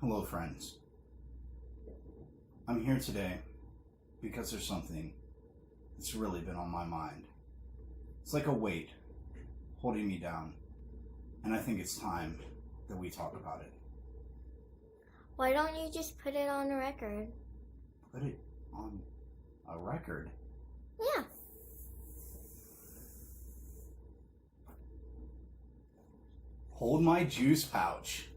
Hello, friends. I'm here today because there's something that's really been on my mind. It's like a weight holding me down, and I think it's time that we talk about it. Why don't you just put it on a record? Put it on a record? Yeah. Hold my juice pouch.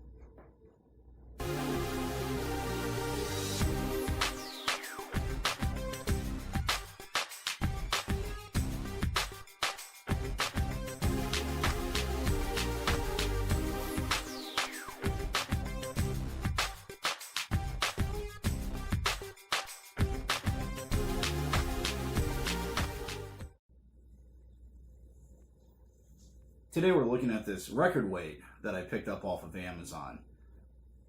Today we're looking at this record weight that I picked up off of Amazon.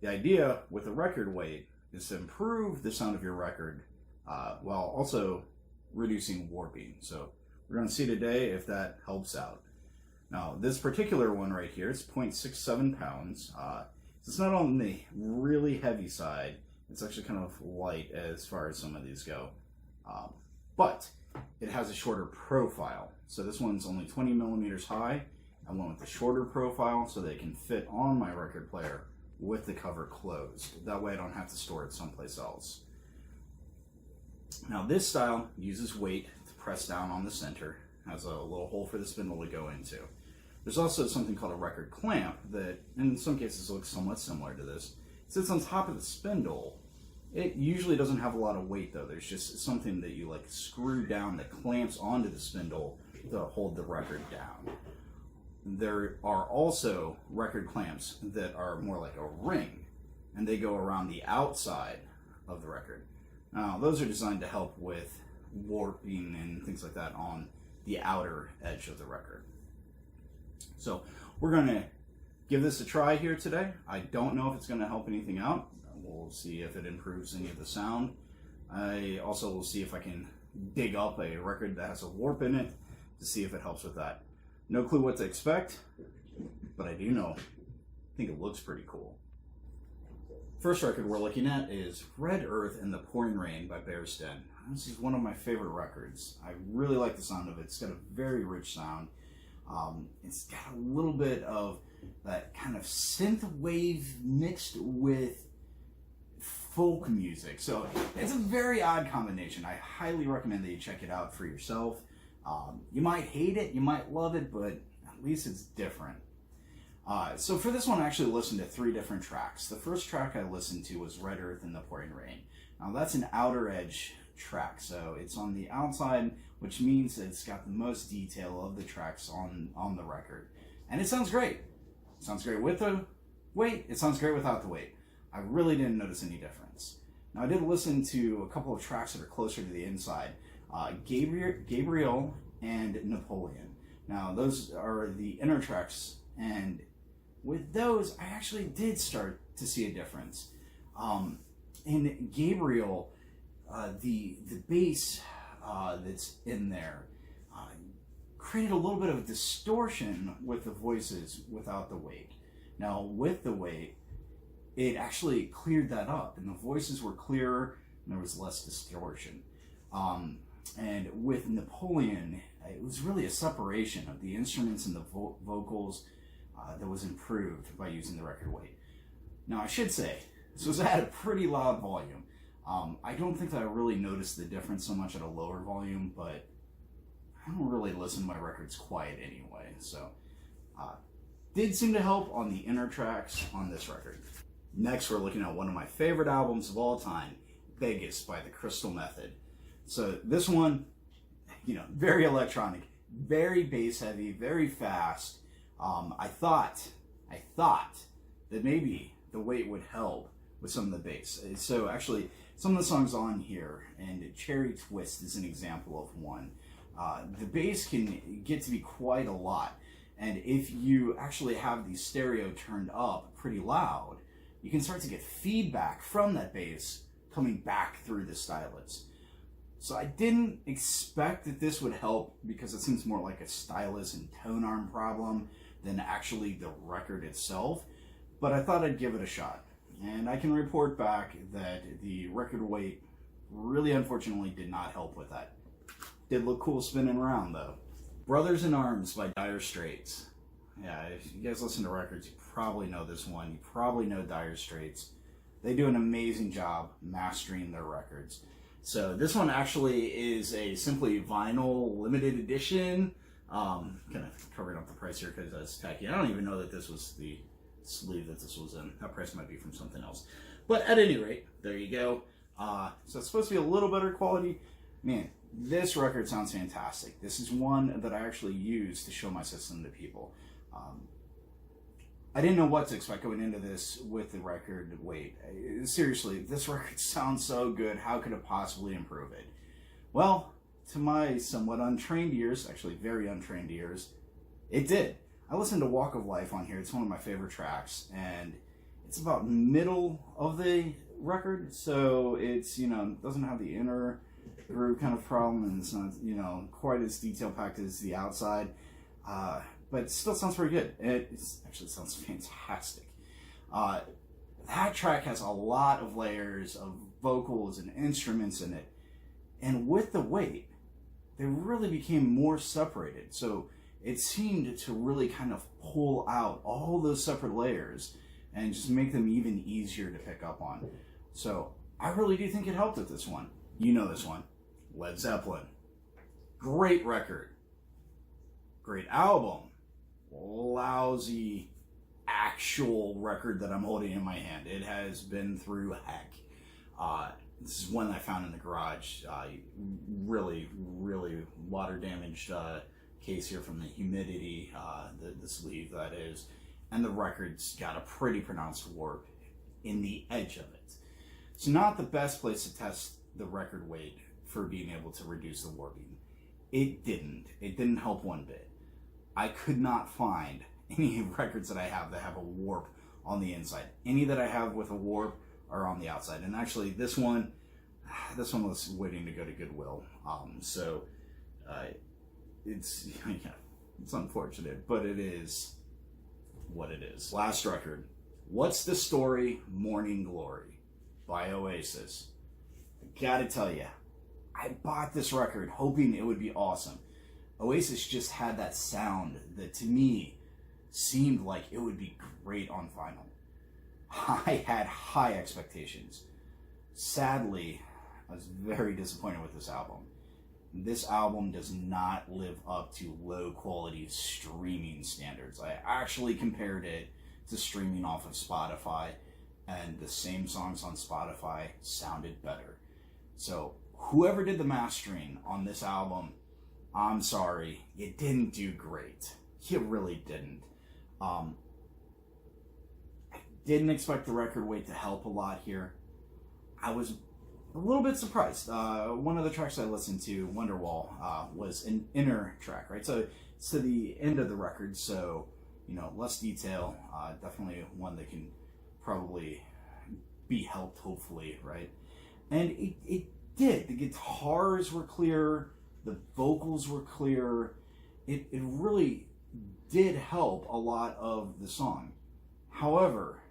The idea with a record weight is to improve the sound of your record while also reducing warping. So we're going to see today if that helps out. Now this particular one right here, it's 0.67 pounds. It's not on the really heavy side. It's actually kind of light as far as some of these go. But it has a shorter profile. So this one's only 20 millimeters high. I went with the shorter profile so they can fit on my record player with the cover closed. That way I don't have to store it someplace else. Now this style uses weight to press down on the center. Has a little hole for the spindle to go into. There's also something called a record clamp that in some cases looks somewhat similar to this. It sits on top of the spindle. It usually doesn't have a lot of weight though. There's just something that you like screw down that clamps onto the spindle to hold the record down. There are also record clamps that are more like a ring, and they go around the outside of the record. Now, those are designed to help with warping and things like that on the outer edge of the record. So we're going to give this a try here today. I don't know if it's going to help anything out. We'll see if it improves any of the sound. I also will see if I can dig up a record that has a warp in it to see if it helps with that. No clue what to expect, but I do know, I think it looks pretty cool. First record we're looking at is Red Earth and the Pouring Rain by Bearsden. This is one of my favorite records. I really like the sound of it. It's got a very rich sound. It's got a little bit of that kind of synth wave mixed with folk music. So it's a very odd combination. I highly recommend that you check it out for yourself. You might hate it, you might love it, but at least it's different. So for this one, I actually listened to 3 different tracks. The first track I listened to was Red Earth and the Pouring Rain. Now that's an outer edge track, so it's on the outside, which means that it's got the most detail of the tracks on the record. And it sounds great. It sounds great with the weight, it sounds great without the weight. I really didn't notice any difference. Now I did listen to a couple of tracks that are closer to the inside. Gabriel and Napoleon. Now those are the inner tracks, and with those I actually did start to see a difference. In Gabriel, the bass that's in there created a little bit of distortion with the voices without the weight. Now with the weight, it actually cleared that up, and the voices were clearer and there was less distortion. And with Napoleon, it was really a separation of the instruments and the vocals that was improved by using the record weight. Now I should say, this was at a pretty loud volume. I don't think that I really noticed the difference so much at a lower volume, but I don't really listen to my records quiet anyway. So did seem to help on the inner tracks on this record. Next we're looking at one of my favorite albums of all time, Vegas by the Crystal Method. So this one, very electronic, very bass heavy, very fast. I thought that maybe the weight would help with some of the bass. So actually, some of the songs on here, and Cherry Twist is an example of one. The bass can get to be quite a lot. And if you actually have the stereo turned up pretty loud, you can start to get feedback from that bass coming back through the stylus. So I didn't expect that this would help because it seems more like a stylus and tone arm problem than actually the record itself, but I thought I'd give it a shot. And I can report back that the record weight really unfortunately did not help with that. Did look cool spinning around though. Brothers in Arms by Dire Straits. Yeah, if you guys listen to records, you probably know this one. You probably know Dire Straits. They do an amazing job mastering their records. So this one actually is a simply vinyl limited edition. Kind of covering up the price here because it's tacky. I don't even know that this was the sleeve that this was in. That price might be from something else. But at any rate, there you go. So it's supposed to be a little better quality. Man, this record sounds fantastic. This is one that I actually use to show my system to people. I didn't know what to expect going into this with the record weight. Seriously, this record sounds so good. How could it possibly improve it? Well, to my somewhat untrained ears, actually very untrained ears, it did. I listened to Walk of Life on here. It's one of my favorite tracks, and it's about middle of the record, so it's, doesn't have the inner groove kind of problem, and it's not, quite as detail packed as the outside. But it still sounds pretty good. It actually sounds fantastic. That track has a lot of layers of vocals and instruments in it. And with the weight, they really became more separated. So it seemed to really kind of pull out all those separate layers and just make them even easier to pick up on. So I really do think it helped with this one. You know this one. Led Zeppelin. Great record. Great album. Lousy actual record that I'm holding in my hand. It has been through heck. This is one I found in the garage. Really water damaged case here from the humidity, the sleeve that is, and the record's got a pretty pronounced warp in the edge of it. It's not the best place to test the record weight for being able to reduce the warping. It didn't help one bit. I could not find any records that I have that have a warp on the inside. Any that I have with a warp are on the outside. And actually, this one was waiting to go to Goodwill. It's unfortunate, but it is what it is. Last record, What's the Story? Morning Glory by Oasis. I gotta tell you, I bought this record hoping it would be awesome. Oasis just had that sound that to me seemed like it would be great on vinyl. I had high expectations. Sadly, I was very disappointed with this album. This album does not live up to low quality streaming standards. I actually compared it to streaming off of Spotify, and the same songs on Spotify sounded better. So whoever did the mastering on this album, I'm sorry, it didn't do great. It really didn't. I didn't expect the record weight to help a lot here. I was a little bit surprised. One of the tracks I listened to, Wonderwall, was an inner track, right? So it's to the end of the record, so, less detail. Definitely one that can probably be helped, hopefully, right? And it did. The guitars were clear. The vocals were clear. It really did help a lot of the song. However,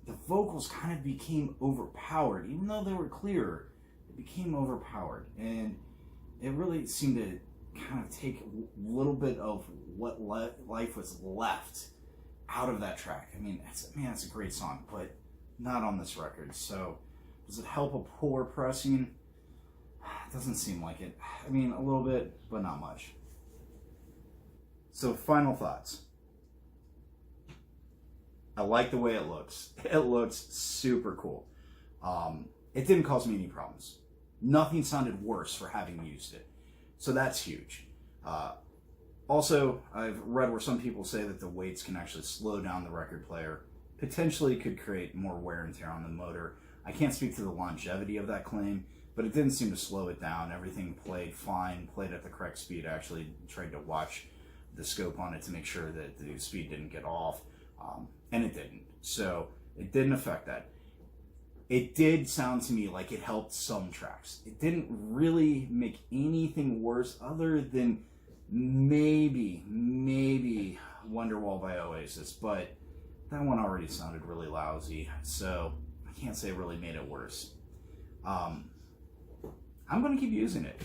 the vocals kind of became overpowered. Even though they were clear, it became overpowered. And it really seemed to kind of take a little bit of what life was left out of that track. I mean, it's a great song, but not on this record. So does it help a poor pressing? It doesn't seem like it. I mean, a little bit, but not much. So, final thoughts. I like the way it looks. It looks super cool. It didn't cause me any problems. Nothing sounded worse for having used it. So that's huge. Also, I've read where some people say that the weights can actually slow down the record player. Potentially could create more wear and tear on the motor. I can't speak to the longevity of that claim, but it didn't seem to slow it down. Everything played fine, played at the correct speed. I actually tried to watch the scope on it to make sure that the speed didn't get off, and it didn't. So it didn't affect that. It did sound to me like it helped some tracks. It didn't really make anything worse other than maybe Wonderwall by Oasis, but that one already sounded really lousy, so I can't say it really made it worse. I'm going to keep using it,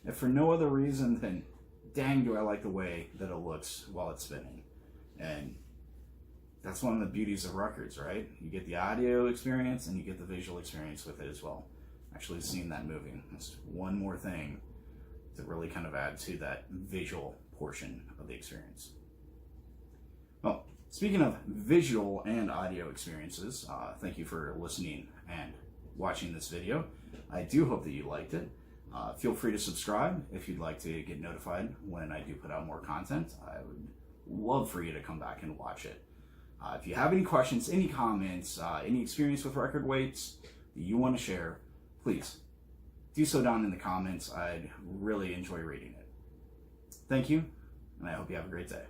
if for no other reason than, dang, do I like the way that it looks while it's spinning. And that's one of the beauties of records, right? You get the audio experience and you get the visual experience with it as well. Actually seeing that moving. That's one more thing to really kind of add to that visual portion of the experience. Well, speaking of visual and audio experiences, thank you for listening and watching this video. I do hope that you liked it. Feel free to subscribe if you'd like to get notified when I do put out more content. I would love for you to come back and watch it. If you have any questions, any comments, any experience with record weights that you want to share, please do so down in the comments. I'd really enjoy reading it. Thank you, and I hope you have a great day.